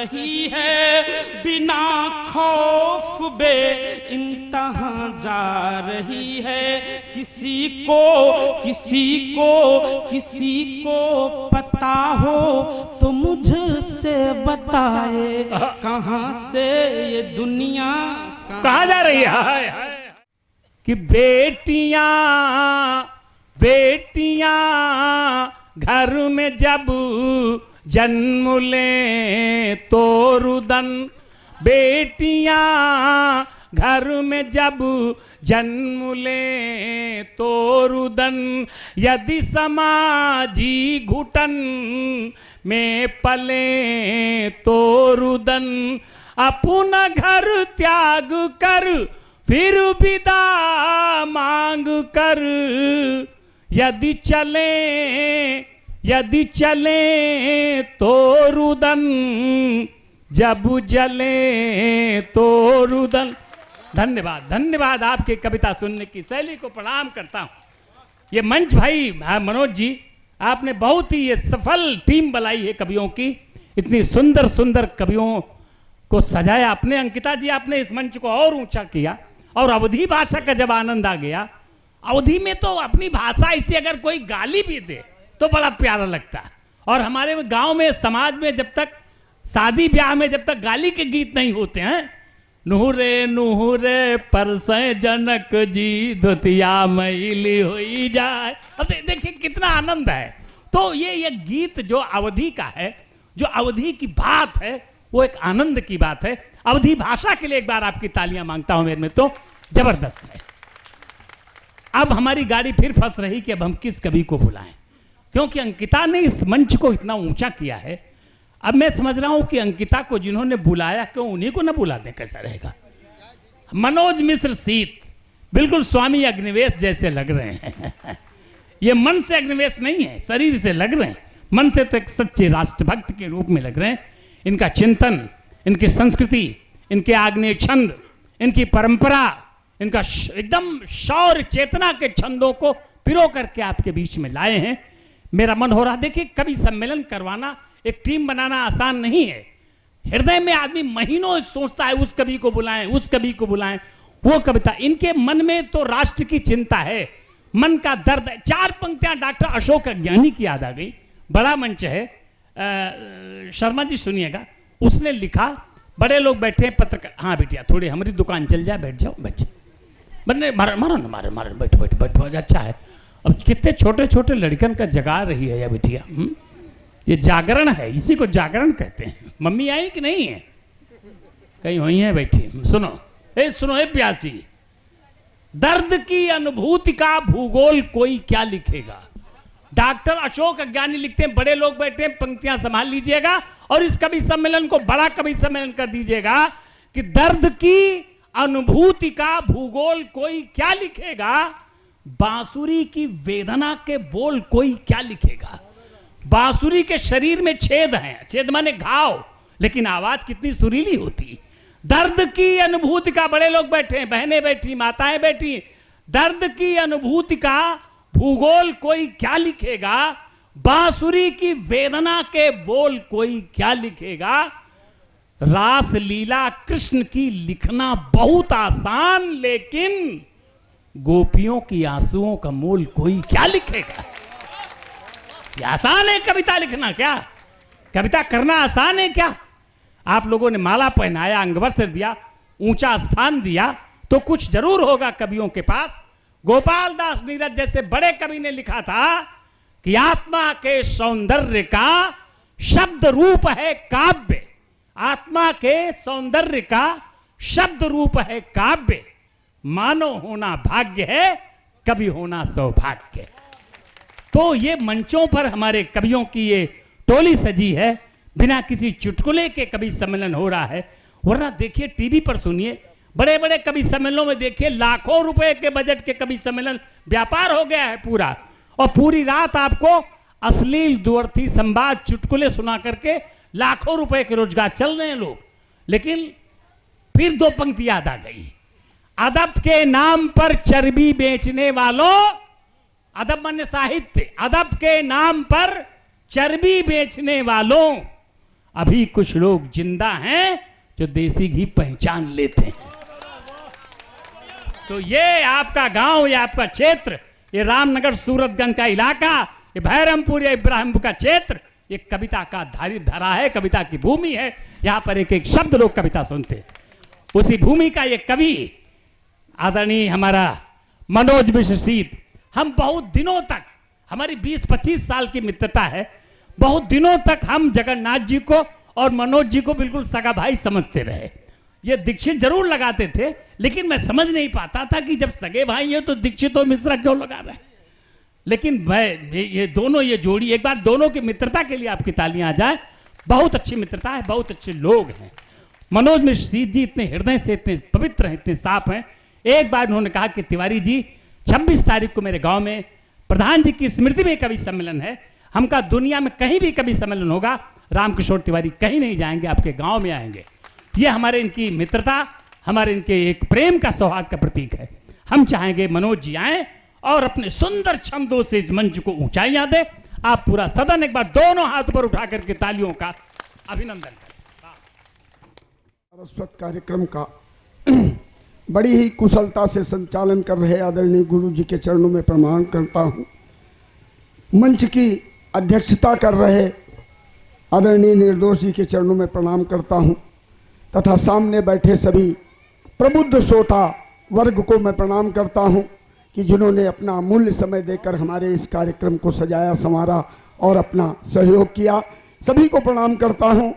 रही है, बिना खौफ बे इंतहा जा रही है। किसी को पता हो तो मुझसे बताए, कहां से ये दुनिया कहां जा रही है। कि बेटियां घर में जब जन्म ले तो रुदन, बेटियां घर में जब जन्म ले तो रुदन, यदि समाजी घुटन में पले तो रुदन, अपना घर त्याग कर फिर विदा मांग कर, यदि चले तो रुदन, जब जले तो रुदन। धन्यवाद आपकी कविता सुनने की शैली को प्रणाम करता हूं। ये मंच भाई मनोज जी, आपने बहुत ही ये सफल टीम बनाई है कवियों की, इतनी सुंदर सुंदर कवियों को सजाया आपने। अंकिता जी, आपने इस मंच को और ऊंचा किया, और अवधी भाषा का जब आनंद आ गया, अवधी में तो अपनी भाषा इसे अगर कोई गाली भी दे तो बड़ा प्यारा लगता है। और हमारे गांव में, समाज में जब तक शादी ब्याह में जब तक गाली के गीत नहीं होते हैं, नुहरे परसे जनक जी धुतिया मैली होई जाए, अब देखिए कितना आनंद है। तो ये गीत जो अवधी का है, जो अवधी की बात है, वो एक आनंद की बात है। अवधी भाषा के लिए एक बार आपकी तालियां मांगता हूं, मेरे में तो जबरदस्त है। अब हमारी गाड़ी फिर फंस रही कि अब हम किस कवि को बुलाएं, क्योंकि अंकिता ने इस मंच को इतना ऊंचा किया है। अब मैं समझ रहा हूं कि अंकिता को जिन्होंने बुलाया, क्यों उन्हीं को ना बुला दें, कैसा रहेगा। मनोज मिश्र सीत बिल्कुल स्वामी अग्निवेश जैसे लग रहे हैं। ये मन से अग्निवेश नहीं है, शरीर से लग रहे हैं, मन से तो एक सच्चे राष्ट्रभक्त के रूप में लग रहे हैं। इनका चिंतन, इनकी संस्कृति, इनके आग्नेय छंद, इनकी परंपरा, इनका एकदम शौर्य चेतना के छंदों को पिरो करके आपके बीच में लाए हैं। मेरा मन हो रहा, देखिए कवि सम्मेलन करवाना, एक टीम बनाना आसान नहीं है। हृदय में आदमी महीनों सोचता है, उस कवि को बुलाएं, उस कवि को बुलाएं, वो कविता। इनके मन में तो राष्ट्र की चिंता है, मन का दर्द है। 4 पंक्तियां डॉक्टर अशोक अज्ञानी की याद आ गई। बड़ा मंच है, शर्मा जी सुनिएगा, उसने लिखा, बड़े लोग बैठे हैं, पत्रकार, हाँ बेटिया थोड़ी हमारी दुकान चल जाए, बैठ जाओ, बन्ने मारो, बैठो, अच्छा है। अब कितने छोटे छोटे लड़कन का जगा रही है यह बेटिया। ये जागरण है, इसी को जागरण कहते हैं। मम्मी आई कि नहीं है, कहीं हुई है बैठी। सुनो प्यास जी, दर्द की अनुभूति का भूगोल कोई क्या लिखेगा। डॉक्टर अशोक अज्ञानी लिखते हैं, बड़े लोग बैठे हैं, पंक्तियां संभाल लीजिएगा और इस कवि सम्मेलन को बड़ा कवि सम्मेलन कर दीजिएगा कि दर्द की अनुभूति का भूगोल कोई क्या लिखेगा, बांसुरी की वेदना के बोल कोई क्या लिखेगा। बांसुरी के शरीर में छेद हैं, छेद माने घाव, लेकिन आवाज कितनी सुरीली होती। दर्द की अनुभूति का, बड़े लोग बैठे हैं, बहनें बैठी, माताएं बैठी, दर्द की अनुभूति का भूगोल कोई क्या लिखेगा, बांसुरी की वेदना के बोल कोई क्या लिखेगा। रास लीला कृष्ण की लिखना बहुत आसान, लेकिन गोपियों की आंसुओं का मोल कोई क्या लिखेगा। ये आसान है कविता लिखना क्या? कविता करना आसान है क्या? आप लोगों ने माला पहनाया, अंगवस्त्र दिया, ऊंचा स्थान दिया, तो कुछ जरूर होगा कवियों के पास। गोपाल दास नीरज जैसे बड़े कवि ने लिखा था कि आत्मा के सौंदर्य का शब्द रूप है काव्य, आत्मा के सौंदर्य का शब्द रूप है काव्य, मानो होना भाग्य है, कवि होना सौभाग्य। तो ये मंचों पर हमारे कवियों की ये टोली सजी है, बिना किसी चुटकुले के कवि सम्मेलन हो रहा है। वरना देखिए टीवी पर सुनिए, बड़े बड़े कवि सम्मेलनों में देखिए लाखों रुपए के बजट के कवि सम्मेलन व्यापार हो गया है पूरा, और पूरी रात आपको अश्लील दुअर्थी संवाद चुटकुले सुना करके लाखों रुपए के रोजगार चल रहे हैं लोग। लेकिन फिर 2 पंक्ति याद आ गई, अदब के नाम पर चर्बी बेचने वालों, अदब माने साहित्य, अदब के नाम पर चर्बी बेचने वालों, अभी कुछ लोग जिंदा हैं जो देसी घी पहचान लेते हैं। तो ये आपका गांव, ये आपका क्षेत्र, ये रामनगर सूरतगंज का इलाका, ये भैरमपुर, ये इब्राहिमपुर का क्षेत्र, ये कविता का धरा है, कविता की भूमि है। यहाँ पर एक एक शब्द लोग कविता सुनते हैं। उसी भूमि का ये कवि आदरणीय हमारा मनोज मिश्र सीत, हम बहुत दिनों तक, हमारी 20-25 साल की मित्रता है, बहुत दिनों तक हम जगन्नाथ जी को और मनोज जी को बिल्कुल सगा भाई समझते रहे। ये दीक्षित जरूर लगाते थे, लेकिन मैं समझ नहीं पाता था कि जब सगे भाई है तो दीक्षित और मिश्रा क्यों लगा रहे हैं। लेकिन मैं ये दोनों, ये जोड़ी, एक बार दोनों की मित्रता के लिए आपकी तालियां आ जाए। बहुत अच्छी मित्रता है, बहुत अच्छे लोग हैं। मनोज मिश्र सीत जी इतने हृदय से, इतने पवित्र हैं, इतने साफ हैं। एक बार उन्होंने कहा कि तिवारी जी 26 तारीख को मेरे गांव में प्रधान जी की स्मृति में कवि सम्मेलन है, हम कहा दुनिया में कहीं भी कवि सम्मेलन होगा रामकिशोर तिवारी कहीं नहीं जाएंगे, आपके गांव में आएंगे। ये हमारे इनकी मित्रता, हमारे इनके एक प्रेम का, सौहार्द का प्रतीक है। हम चाहेंगे मनोज जी आए और अपने सुंदर छंदों से इस मंच को ऊंचाइयां दे। आप पूरा सदन एक बार दोनों हाथ पर उठा करके तालियों का अभिनंदन करें। सरस्वत कार्यक्रम का बड़ी ही कुशलता से संचालन कर रहे आदरणीय गुरु जी के चरणों में प्रणाम करता हूँ। मंच की अध्यक्षता कर रहे आदरणीय निर्दोष जी के चरणों में प्रणाम करता हूँ तथा सामने बैठे सभी प्रबुद्ध श्रोता वर्ग को मैं प्रणाम करता हूँ कि जिन्होंने अपना अमूल्य समय देकर हमारे इस कार्यक्रम को सजाया संवारा और अपना सहयोग किया। सभी को प्रणाम करता हूँ।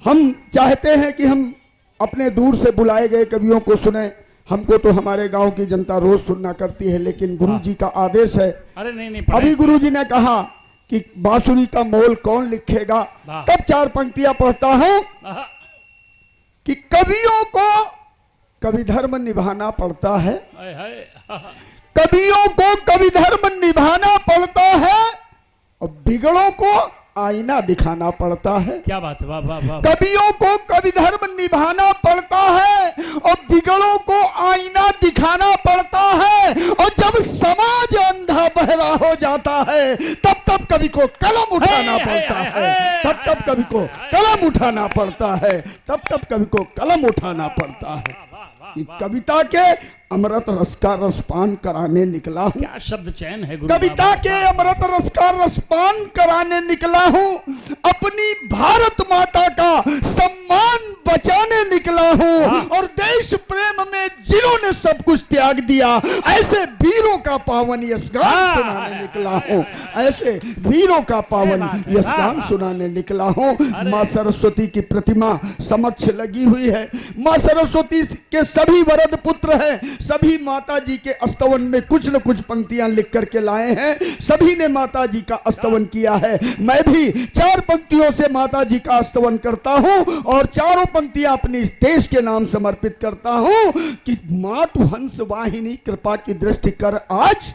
हम चाहते हैं कि हम अपने दूर से बुलाए गए कवियों को सुने। हमको तो हमारे गांव की जनता रोज सुनना करती है, लेकिन गुरु जी का आदेश है। अरे नहीं, अभी गुरु जी ने कहा कि बांसुरी का मोल कौन लिखेगा, तब 4 पंक्तियां पढ़ता हूं कि कवियों को कवि धर्म निभाना पड़ता है, कवियों को कवि धर्म निभाना पड़ता है और बिगड़ों को आईना दिखाना पड़ता है। क्या बात है, वाह वाह वाह। कवियों को कवि धर्म निभाना पड़ता है और बिगड़ों को आईना दिखाना पड़ता है। और जब समाज अंधा बहरा हो जाता है तब तब कवि को कलम उठाना पड़ता है, तब तब कवि को कलम उठाना पड़ता है, तब तब कवि को कलम उठाना पड़ता है। कि कविता के अमृत रस का रसपान कराने निकला हूँ। क्या शब्द चयन है गुरु। कविता के अमृत रस का रसपान कराने निकला हूँ, अपनी भारत माता का सम्मान बचाने निकला हूँ। और देश प्रेम में जिन्होंने सब कुछ त्याग दिया, ऐसे वीरों का पावन यशगान सुनाने निकला हूँ, ऐसे वीरों का पावन यशगान सुनाने निकला हूँ। माँ सरस्वती की प्रतिमा समक्ष लगी हुई है। माँ सरस्वती के सभी वरद पुत्र हैं, सभी माता जी के स्तवन में कुछ न कुछ पंक्तियां लिख करके लाए हैं। सभी ने माता जी का स्तवन किया है। मैं भी 4 पंक्तियों से माता जी का स्तवन करता हूं और चारों पंक्तियां अपने इस देश के नाम समर्पित करता हूं कि मातु हंस वाहिनी कृपा की दृष्टि कर आज,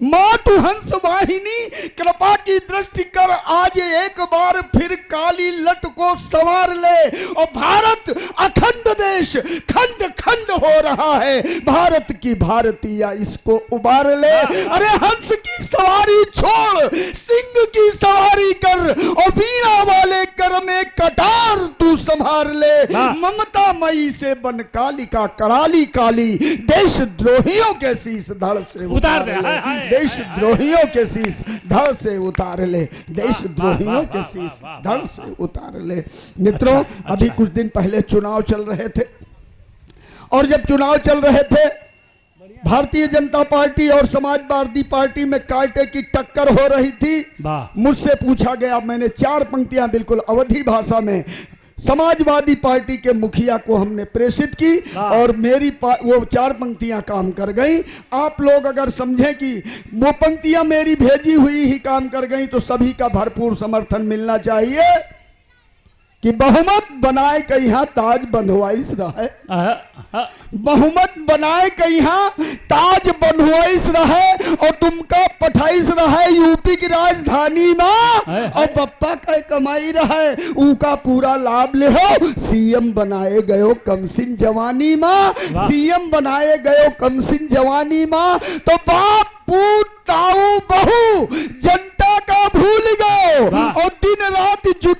मातु हंस वाहिनी कृपा की दृष्टि कर आज, एक बार फिर काली लट को संवार ले। और भारत अखंड देश खंड खंड हो रहा है, भारत की भारतीय इसको उबार ले। अरे हंस की सवारी छोड़, सिंह की सवारी कर और वीणा वाले कर में कटार तू संभार ले। ममता मई से बन कालिका कराली काली, देशद्रोहियों के शीश धड़ से उतार ले। देशद्रोहियों के शीश धड़ से उतार ले, देशद्रोहियों के शीश धड़ से उतार ले। मित्रों, अभी कुछ दिन पहले चुनाव चल रहे थे और जब चुनाव चल रहे थे भारतीय जनता पार्टी और समाजवादी पार्टी में कांटे की टक्कर हो रही थी। मुझसे पूछा गया, मैंने 4 पंक्तियां बिल्कुल अवधी भाषा में समाजवादी पार्टी के मुखिया को हमने प्रेषित की और मेरी वो 4 पंक्तियां काम कर गई। आप लोग अगर समझें कि वो पंक्तियां मेरी भेजी हुई ही काम कर गई तो सभी का भरपूर समर्थन मिलना चाहिए कि बहुमत बनाए के यहाँ ताज बंधवाइस रहे, बहुमत बनाए के यहाँ ताज बंधवाइस रहे और तुमका पठाइस रहे यूपी की राजधानी में और बप्पा का कमाई रहे, उनका पूरा लाभ ले हो। सीएम बनाए गयो कमसिन जवानी में, सीएम बनाए गयो कमसिन जवानी में तो बाप पूत ताऊ बहू जनता का भूल गए और दिन रात जुट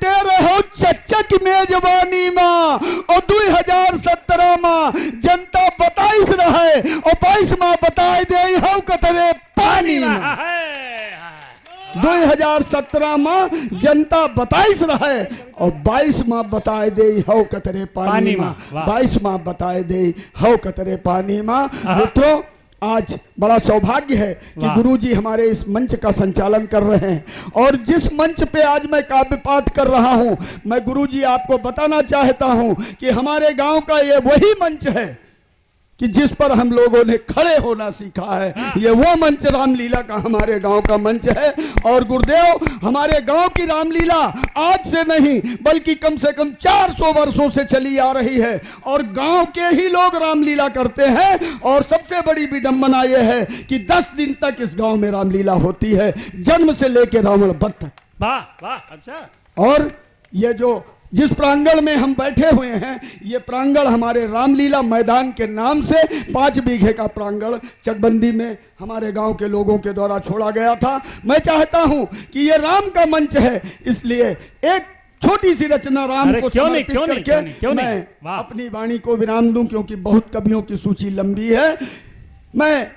है। 2017 में जनता 22 रहे और 22 में बताए दे हौ कतरे पानी में, 22 में बताए दे हौ कतरे पानी में। मित्रों, आज बड़ा सौभाग्य है कि गुरुजी हमारे इस मंच का संचालन कर रहे हैं और जिस मंच पे आज मैं काव्य पाठ कर रहा हूं, मैं गुरुजी आपको बताना चाहता हूं कि हमारे गांव का ये वही मंच है कि जिस पर हम लोगों ने खड़े होना सीखा है। ये वो मंच रामलीला का हमारे गांव का मंच है और गुरुदेव हमारे गांव की रामलीला आज से नहीं बल्कि कम से कम 400 वर्षों से चली आ रही है और गांव के ही लोग रामलीला करते हैं। और सबसे बड़ी विडंबना यह है कि 10 दिन तक इस गांव में रामलीला होती है, जन्म से लेकर रावण वध तक। वाह वाह, अच्छा। और ये जो जिस प्रांगण में हम बैठे हुए हैं, ये प्रांगण हमारे रामलीला मैदान के नाम से 5 बीघे का प्रांगण चकबंदी में हमारे गांव के लोगों के द्वारा छोड़ा गया था। मैं चाहता हूं कि ये राम का मंच है, इसलिए एक छोटी सी रचना राम को समर्पित करके मैं अपनी वाणी को विराम दूं, क्योंकि बहुत कवियों की सूची लंबी है। मैं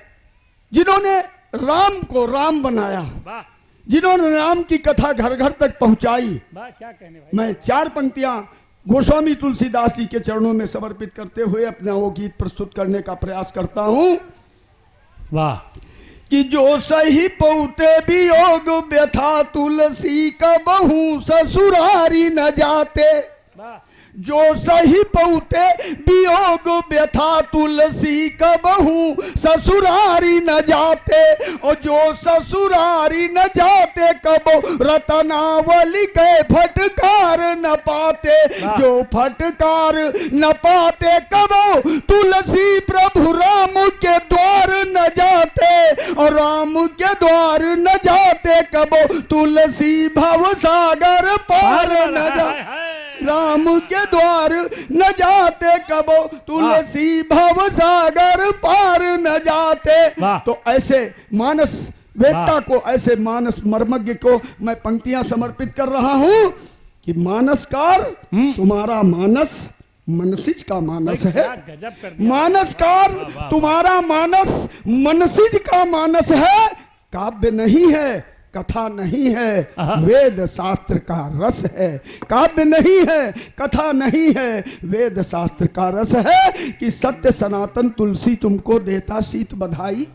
जिन्होंने राम को राम बनाया, जिन्होंने राम की कथा घर घर तक पहुंचाई, क्या कहने भाई? मैं 4 पंक्तियां गोस्वामी तुलसीदास जी के चरणों में समर्पित करते हुए अपना वो गीत प्रस्तुत करने का प्रयास करता हूं। वाह। कि जो सही पौते वियोग व्यथा तुलसी का बहु ससुरारी न जाते, जो सही पौते वियोग व्यथा तुलसी कबहू ससुरारी न जाते, और जो ससुरारी न जाते कबो रतनावली के फटकार न पाते, जो फटकार न पाते कबो तुलसी प्रभु राम के द्वार न जाते, और राम के द्वार न जाते कबो तुलसी भव सागर पार न जाते, राम के द्वार न जाते कबो तुलसी भव सागर पार न जाते। तो ऐसे मानस वेदता को, ऐसे मानस मर्मज्ञ को मैं पंक्तियां समर्पित कर रहा हूं कि मानसकार तुम्हारा मानस मनसिज का मानस है, मानसकार तुम्हारा मानस मनसिज का मानस है, काव्य नहीं है, कथा नहीं है, वेद शास्त्र का रस है। काव्य नहीं है, कथा नहीं है, वेद शास्त्र का रस है। कि सत्य सनातन तुलसी तुमको देता शीत बधाई,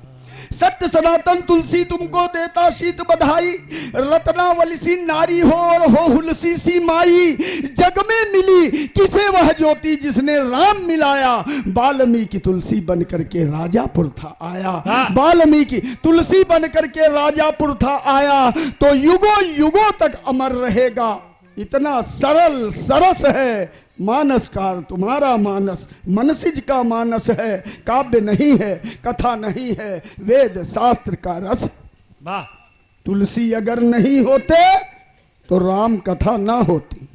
सत्य सनातन तुलसी तुमको देता शीत बधाई, रत्नावली सी नारी हो और हो हुलसी सी माई, जग में मिली किसे वह ज्योति जिसने राम मिलाया, वाल्मीकि तुलसी बन करके राजापुर था आया, वाल्मीकि तुलसी बन करके राजापुर था आया, तो युगों युगों तक अमर रहेगा। इतना सरल सरस है मानसकार तुम्हारा मानस, मनसिज का मानस है, काव्य नहीं है, कथा नहीं है, वेद शास्त्र का रस। वाह। तुलसी अगर नहीं होते तो राम कथा ना होती,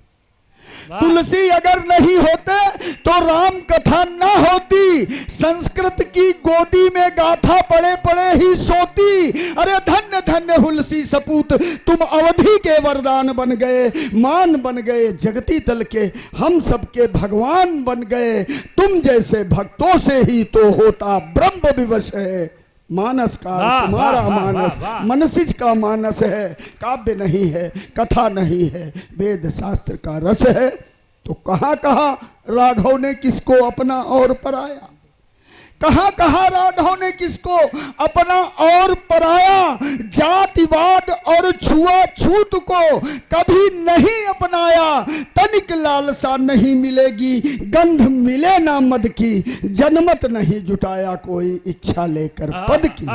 तुलसी अगर नहीं होते तो राम कथा ना होती, संस्कृत की गोदी में गाथा पड़े पड़े ही सोती। अरे धन्य धन्य हुलसी सपूत, तुम अवधि के वरदान बन गए, मान बन गए जगती तल के, हम सबके भगवान बन गए, तुम जैसे भक्तों से ही तो होता ब्रह्म विवश है। मानसकार तुम्हारा मानस मनसिज का मानस है, काव्य नहीं है, कथा नहीं है, वेद शास्त्र का रस है। तो कहाँ कहाँ राघव ने किसको अपना और पराया, कहाँ कहाँ राघव ने किसको अपना और पराया, जातिवाद और छुआछूत को कभी नहीं अपनाया, तनिक लालसा नहीं मिलेगी गंध मिले ना मद की, जनमत नहीं जुटाया कोई इच्छा लेकर पद की,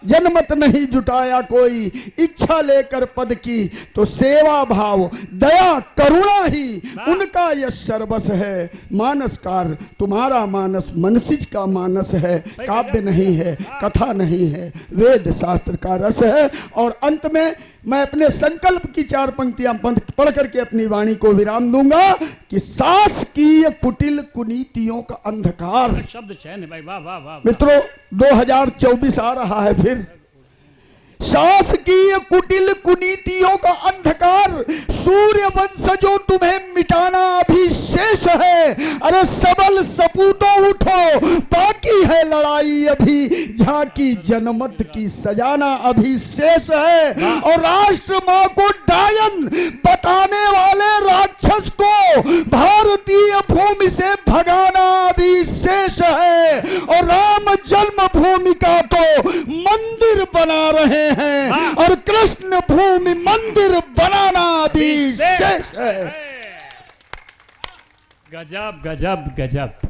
जनमत नहीं जुटाया कोई इच्छा लेकर पद की। तो सेवा भाव दया करुणा ही उनका यश सर्वस है। मानसकार तुम्हारा मानस मनसिज का मानस है, काव्य नहीं है, कथा नहीं है, वेद शास्त्र का रस है। और अंत में मैं अपने संकल्प की 4 पंक्तियां पढ़ करके अपनी वाणी को विराम दूंगा कि शासकीय कुटिल कुनीतियों का अंधकार। शब्द चयन है भाई, वाह वाह वाह। मित्रों 2024 आ रहा है, फिर शासकीय कुटिल कुनीतियों का अंधकार, सूर्य वंशजों तुम्हें मिटाना अभी शेष है। अरे सबल सपूतों उठो, बाकी है लड़ाई अभी, झांकी जनमत की सजाना अभी शेष है। और राष्ट्र मां को डायन बताने वाले राक्षस को भारतीय भूमि से भगाना अभी शेष है। और राम जन्मभूमि का तो मंदिर बना रहे हैं, और कृष्ण भूमि मंदिर बनाना अभी शेष है। गजब गजब गजब।